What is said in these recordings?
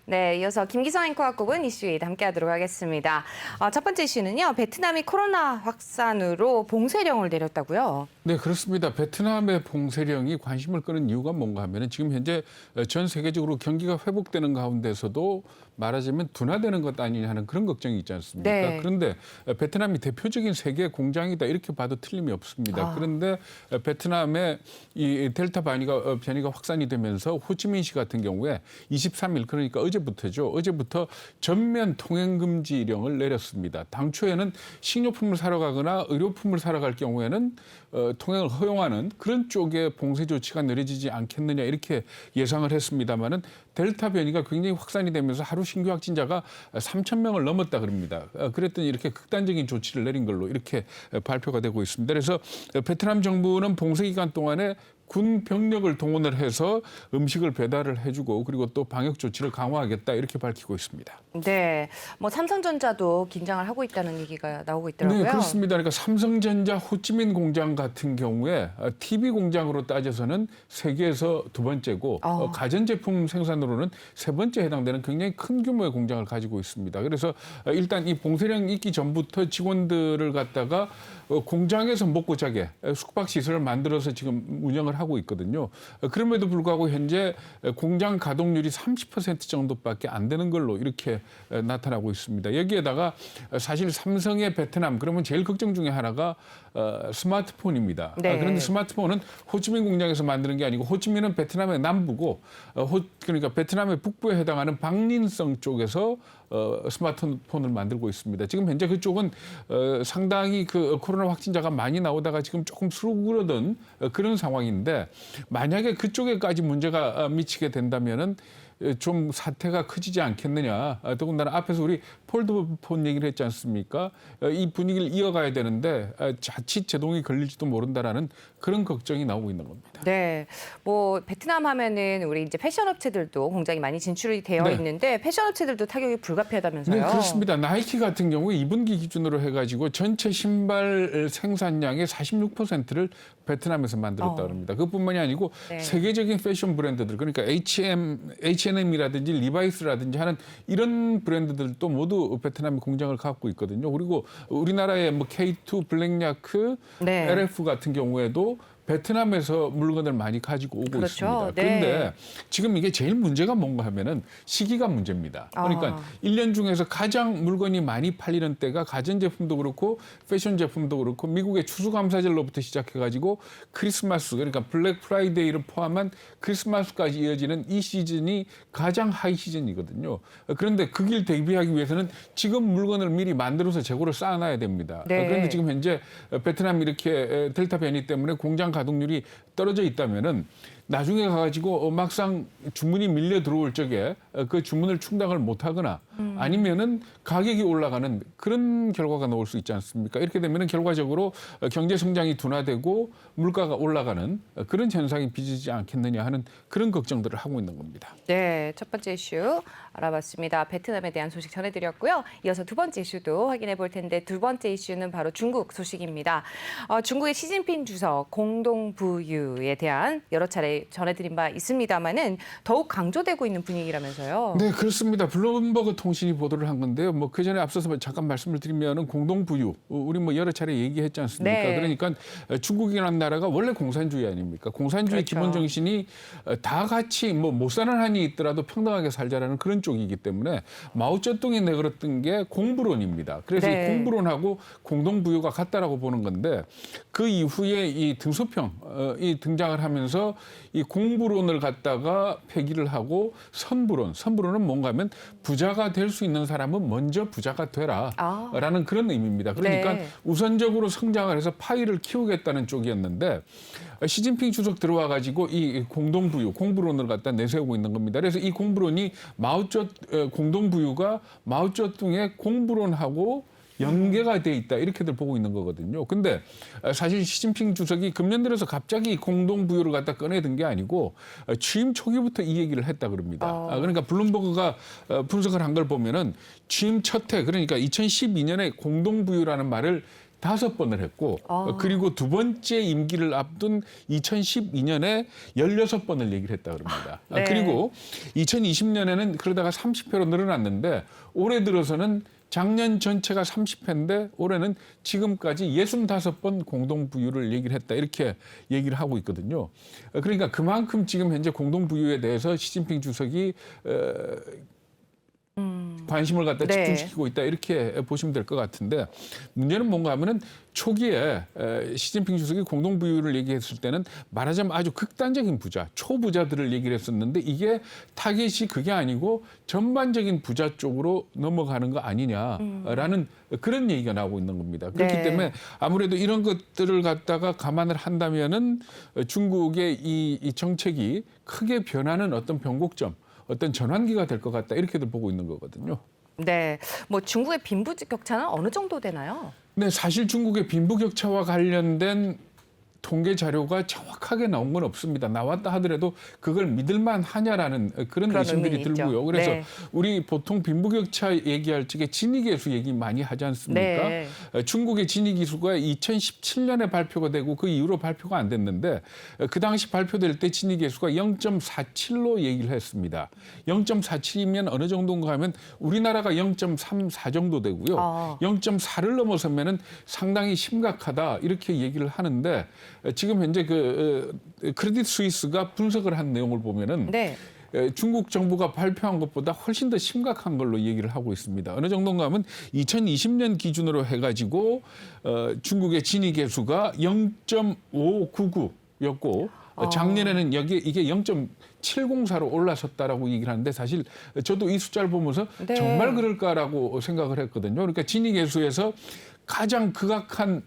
네, 이어서 김기성 앵커와 꼽은 이슈에 함께하도록 하겠습니다. 첫 번째 이슈는요, 베트남이 코로나 확산으로 봉쇄령을 내렸다고요? 네, 그렇습니다. 베트남의 봉쇄령이 관심을 끄는 이유가 뭔가 하면은 지금 현재 전 세계적으로 경기가 회복되는 가운데서도 말하자면 둔화되는 것 아니냐 하는 그런 걱정이 있지 않습니까? 네. 그런데 베트남이 대표적인 세계 공장이다 이렇게 봐도 틀림이 없습니다. 그런데 베트남의 이 델타 변이가 확산이 되면서 호치민시 같은 경우에 23일 그러니까 어제부터죠. 어제부터 전면 통행 금지령을 내렸습니다. 당초에는 식료품을 사러 가거나 의료품을 사러 갈 경우에는 통행을 허용하는 그런 쪽의 봉쇄 조치가 내려지지 않겠느냐 이렇게 예상을 했습니다마는 델타 변이가 굉장히 확산이 되면서 하루 신규 확진자가 3,000명을 넘었다 그럽니다. 그랬더니 이렇게 극단적인 조치를 내린 걸로 이렇게 발표가 되고 있습니다. 그래서 베트남 정부는 봉쇄 기간 동안에 군 병력을 동원을 해서 음식을 배달을 해주고 그리고 또 방역 조치를 강화하겠다 이렇게 밝히고 있습니다. 네, 뭐 삼성전자도 긴장을 하고 있다는 얘기가 나오고 있더라고요. 네, 그렇습니다. 그러니까 삼성전자 호찌민 공장 같은 경우에 TV 공장으로 따져서는 세계에서 두 번째고 가전제품 생산으로는 세 번째 해당되는 굉장히 큰 규모의 공장을 가지고 있습니다. 그래서 일단 이 봉쇄령 있기 전부터 직원들을 갖다가 공장에서 먹고 자게 숙박시설을 만들어서 지금 운영을 하고 있거든요. 그럼에도 불구하고 현재 공장 가동률이 30% 정도밖에 안 되는 걸로 이렇게 나타나고 있습니다. 여기에다가 사실 삼성의 베트남 그러면 제일 걱정 중에 하나가 스마트폰입니다. 네. 그런데 스마트폰은 호치민 공장에서 만드는 게 아니고 호치민은 베트남의 남부고 그러니까 베트남의 북부에 해당하는 박린성 쪽에서 스마트폰을 만들고 있습니다. 지금 현재 그쪽은 상당히 그 코로나 확진자가 많이 나오다가 지금 조금 수그러든 그런 상황인데 만약에 그쪽에까지 문제가 미치게 된다면은 좀 사태가 커지지 않겠느냐. 더군다나 앞에서 우리 폴드폰 얘기를 했지 않습니까? 이 분위기를 이어가야 되는데 자칫 제동이 걸릴지도 모른다라는 그런 걱정이 나오고 있는 겁니다. 네, 뭐 베트남 하면은 우리 이제 패션 업체들도 공장이 많이 진출이 되어 네. 있는데 패션 업체들도 타격이 불가피하다면서요? 네, 그렇습니다. 나이키 같은 경우에 2분기 기준으로 해가지고 전체 신발 생산량의 46%를 베트남에서 만들었다고 합니다. 그뿐만이 아니고 네. 세계적인 패션 브랜드들 그러니까 H&M이라든지 리바이스라든지 하는 이런 브랜드들도 모두 베트남에 공장을 갖고 있거든요. 그리고 우리나라의 뭐 K2, 블랙야크, 네. LF 같은 경우에도 베트남에서 물건을 많이 가지고 오고 그렇죠. 있습니다. 네. 그런데 지금 이게 제일 문제가 뭔가 하면은 시기가 문제입니다. 그러니까 1년 중에서 가장 물건이 많이 팔리는 때가 가전제품도 그렇고 패션 제품도 그렇고 미국의 추수감사절로부터 시작해가지고 크리스마스 그러니까 블랙 프라이데이를 포함한 크리스마스까지 이어지는 이 시즌이 가장 하이 시즌이거든요. 그런데 그 길 대비하기 위해서는 지금 물건을 미리 만들어서 재고를 쌓아놔야 됩니다. 네. 그런데 지금 현재 베트남 이렇게 델타 변이 때문에 공장 가동률이 떨어져 있다면은 나중에 가가지고 막상 주문이 밀려 들어올 적에 그 주문을 충당을 못하거나 아니면은 가격이 올라가는 그런 결과가 나올 수 있지 않습니까? 이렇게 되면은 결과적으로 경제 성장이 둔화되고 물가가 올라가는 그런 현상이 빚어지지 않겠느냐 하는 그런 걱정들을 하고 있는 겁니다. 네, 첫 번째 이슈 알아봤습니다. 베트남에 대한 소식 전해드렸고요. 이어서 두 번째 이슈도 확인해 볼 텐데 두 번째 이슈는 바로 중국 소식입니다. 중국의 시진핑 주석 공동부유에 대한 여러 차례 전해드린 바 있습니다만은 더욱 강조되고 있는 분위기라면서요. 네, 그렇습니다. 블룸버그 통신이 보도를 한 건데요. 뭐 그 전에 앞서서 잠깐 말씀을 드리면은 공동부유 우리 뭐 여러 차례 얘기했지 않습니까? 네. 그러니까 중국이라는 나라가 원래 공산주의 아닙니까? 공산주의 그렇죠. 기본 정신이 다 같이 뭐 못 사는 한이 있더라도 평등하게 살자라는 그런 쪽이기 때문에 마오쩌둥이 내걸었던 게 공부론입니다. 그래서 네. 이 공부론하고 공동부유가 같다라고 보는 건데 그 이후에 이 등소평이 등장을 하면서 이 공부론을 갖다가 폐기를 하고 선부론은 뭔가 하면 부자가 될 수 있는 사람은 먼저 부자가 되라라는 그런 의미입니다. 그러니까 네. 우선적으로 성장을 해서 파이를 키우겠다는 쪽이었는데 시진핑 주석 들어와 가지고 이 공동부유, 공부론을 갖다 내세우고 있는 겁니다. 그래서 이 공부론이 공동부유가 마오쩌둥의 공부론하고 연계가 돼 있다 이렇게들 보고 있는 거거든요. 근데 사실 시진핑 주석이 금년 들어서 갑자기 공동부유를 갖다 꺼내든 게 아니고 취임 초기부터 이 얘기를 했다 그럽니다. 그러니까 블룸버그가 분석을 한 걸 보면은 취임 첫 해 그러니까 2012년에 공동부유라는 말을 5번을 했고 그리고 두 번째 임기를 앞둔 2012년에 16번을 얘기를 했다 그럽니다. 네. 그리고 2020년에는 그러다가 30회로 늘어났는데 올해 들어서는 작년 전체가 30회인데 올해는 지금까지 65번 공동부유를 얘기를 했다 이렇게 얘기를 하고 있거든요. 그러니까 그만큼 지금 현재 공동부유에 대해서 시진핑 주석이 관심을 갖다 네. 집중시키고 있다 이렇게 보시면 될 것 같은데 문제는 뭔가 하면은 초기에 시진핑 주석이 공동부유를 얘기했을 때는 말하자면 아주 극단적인 부자, 초부자들을 얘기를 했었는데 이게 타겟이 그게 아니고 전반적인 부자 쪽으로 넘어가는 거 아니냐라는 그런 얘기가 나오고 있는 겁니다. 그렇기 네. 때문에 아무래도 이런 것들을 갖다가 감안을 한다면은 중국의 이 정책이 크게 변하는 어떤 변곡점 어떤 전환기가 될 것 같다 이렇게들 보고 있는 거거든요. 네, 뭐 중국의 빈부격차는 어느 정도 되나요? 네, 사실 중국의 빈부격차와 관련된 통계 자료가 정확하게 나온 건 없습니다. 나왔다 하더라도 그걸 믿을만 하냐라는 그런 의심들이 의문이 있죠. 들고요. 그래서 네. 우리 보통 빈부격차 얘기할 적에 지니계수 얘기 많이 하지 않습니까? 네. 중국의 지니계수가 2017년에 발표가 되고 그 이후로 발표가 안 됐는데 그 당시 발표될 때 지니계수가 0.47로 얘기를 했습니다. 0.47이면 어느 정도인가 하면 우리나라가 0.34 정도 되고요. 0.4를 넘어서면은 상당히 심각하다 이렇게 얘기를 하는데 지금 현재 크레딧 스위스가 분석을 한 내용을 보면은 네. 중국 정부가 발표한 것보다 훨씬 더 심각한 걸로 얘기를 하고 있습니다. 어느 정도인가 하면 2020년 기준으로 해가지고 중국의 지니계수가 0.599였고 작년에는 이게 0.704로 올라섰다라고 얘기를 하는데 사실 저도 이 숫자를 보면서 네. 정말 그럴까라고 생각을 했거든요. 그러니까 지니계수에서 가장 극악한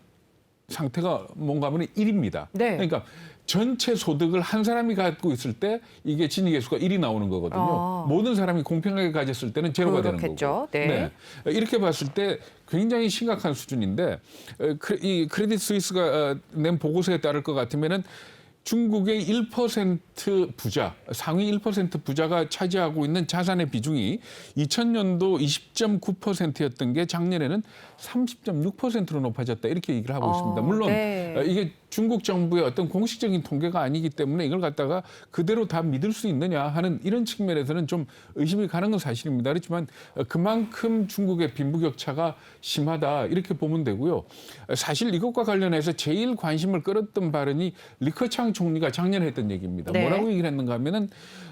상태가 뭔가 하면 1입니다. 네. 그러니까 전체 소득을 한 사람이 갖고 있을 때 이게 지니계수가 1이 나오는 거거든요. 모든 사람이 공평하게 가졌을 때는 제로가 되는 그렇겠죠. 거고. 네. 이렇게 봤을 때 굉장히 심각한 수준인데 이 크레딧 스위스가 낸 보고서에 따를 것 같으면은 중국의 1% 부자, 상위 1% 부자가 차지하고 있는 자산의 비중이 2000년도 20.9%였던 게 작년에는 30.6%로 높아졌다 이렇게 얘기를 하고 있습니다. 물론 네. 이게 중국 정부의 어떤 공식적인 통계가 아니기 때문에 이걸 갖다가 그대로 다 믿을 수 있느냐 하는 이런 측면에서는 좀 의심이 가는 건 사실입니다. 그렇지만 그만큼 중국의 빈부격차가 심하다 이렇게 보면 되고요. 사실 이것과 관련해서 제일 관심을 끌었던 발언이 리커창 총리가 작년에 했던 얘기입니다. 네. 뭐라고 얘기를 했는가 하면은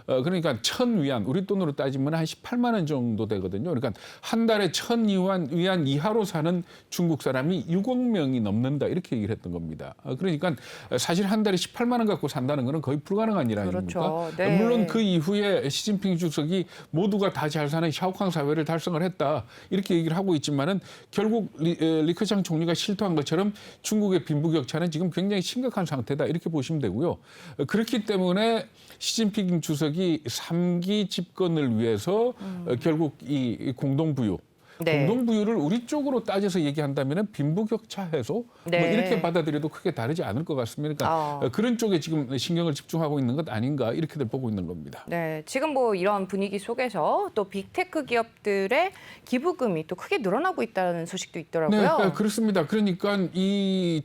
그러니까 1,000위안 우리 돈으로 따지면 한 18만 원 정도 되거든요. 그러니까 한 달에 1,000위안 이하로 사는 중국 사람이 6억 명이 넘는다 이렇게 얘기를 했던 겁니다. 그러니까 사실 한 달에 18만 원 갖고 산다는 것은 거의 불가능한 일 아닙니까? 그렇죠. 네. 물론 그 이후에 시진핑 주석이 모두가 다 잘 사는 샤오캉 사회를 달성을 했다 이렇게 얘기를 하고 있지만은 결국 리커창 총리가 실토한 것처럼 중국의 빈부격차는 지금 굉장히 심각한 상태다 이렇게 보시면 되고요. 그렇기 때문에 시진핑 주석이 3기 집권을 위해서 결국 이 공동부유 네. 공동부유를 우리 쪽으로 따져서 얘기한다면 빈부격차 해소 네. 뭐 이렇게 받아들여도 크게 다르지 않을 것 같습니다. 그러니까 그런 쪽에 지금 신경을 집중하고 있는 것 아닌가 이렇게들 보고 있는 겁니다. 네, 지금 뭐 이런 분위기 속에서 또 빅테크 기업들의 기부금이 또 크게 늘어나고 있다는 소식도 있더라고요. 네, 그렇습니다. 그러니까 이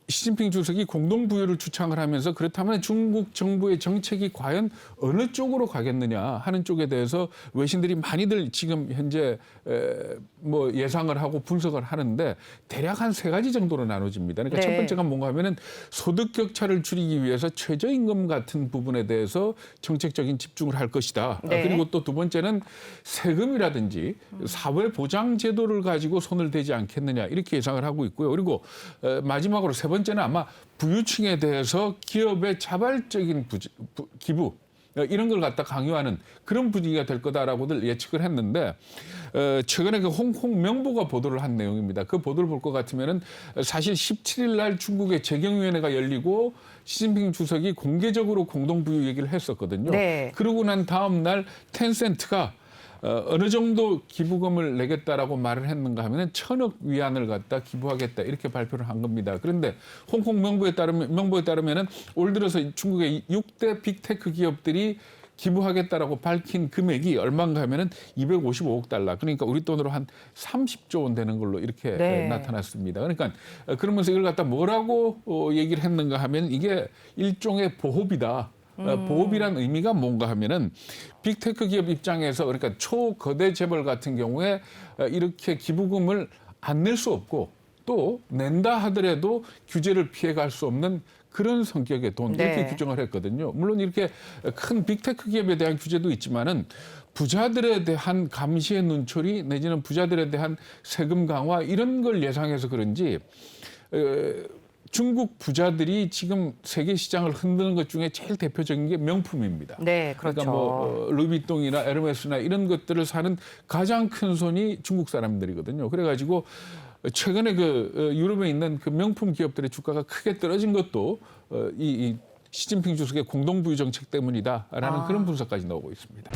시진핑 주석이 공동부유를 주창을 하면서 그렇다면 중국 정부의 정책이 과연 어느 쪽으로 가겠느냐 하는 쪽에 대해서 외신들이 많이들 지금 현재 뭐 예상을 하고 분석을 하는데 대략 한 3가지 정도로 나눠집니다. 그러니까 네. 첫 번째가 뭔가 하면은 소득 격차를 줄이기 위해서 최저임금 같은 부분에 대해서 정책적인 집중을 할 것이다. 네. 그리고 또 두 번째는 세금이라든지 사회 보장 제도를 가지고 손을 대지 않겠느냐 이렇게 예상을 하고 있고요. 그리고 마지막으로 세 번째는 아마 부유층에 대해서 기업의 자발적인 기부 이런 걸 갖다 강요하는 그런 분위기가 될 거다라고들 예측을 했는데 최근에 그 홍콩 명보가 보도를 한 내용입니다. 그 보도를 볼 것 같으면은 사실 17일 날 중국의 재경위원회가 열리고 시진핑 주석이 공개적으로 공동부유 얘기를 했었거든요. 네. 그러고 난 다음 날 텐센트가 어느 정도 기부금을 내겠다라고 말을 했는가 하면 1,000억 위안을 갖다 기부하겠다 이렇게 발표를 한 겁니다. 그런데 홍콩 명보에 따르면은 올 들어서 중국의 6대 빅테크 기업들이 기부하겠다라고 밝힌 금액이 얼마인가 하면은 255억 달러. 그러니까 우리 돈으로 한 30조 원 되는 걸로 이렇게 네. 나타났습니다. 그러니까 그러면서 이걸 갖다 뭐라고 얘기를 했는가 하면 이게 일종의 보호비다. 보호비란 의미가 뭔가 하면은 빅테크 기업 입장에서 그러니까 초거대 재벌 같은 경우에 이렇게 기부금을 안 낼 수 없고 또 낸다 하더라도 규제를 피해갈 수 없는 그런 성격의 돈 이렇게 네. 규정을 했거든요. 물론 이렇게 큰 빅테크 기업에 대한 규제도 있지만은 부자들에 대한 감시의 눈초리 내지는 부자들에 대한 세금 강화 이런 걸 예상해서 그런지 중국 부자들이 지금 세계 시장을 흔드는 것 중에 제일 대표적인 게 명품입니다. 네, 그렇죠. 그러니까 뭐 루이비통이나 에르메스나 이런 것들을 사는 가장 큰 손이 중국 사람들이거든요. 그래가지고 최근에 유럽에 있는 그 명품 기업들의 주가가 크게 떨어진 것도 이 시진핑 주석의 공동부유 정책 때문이다라는 그런 분석까지 나오고 있습니다.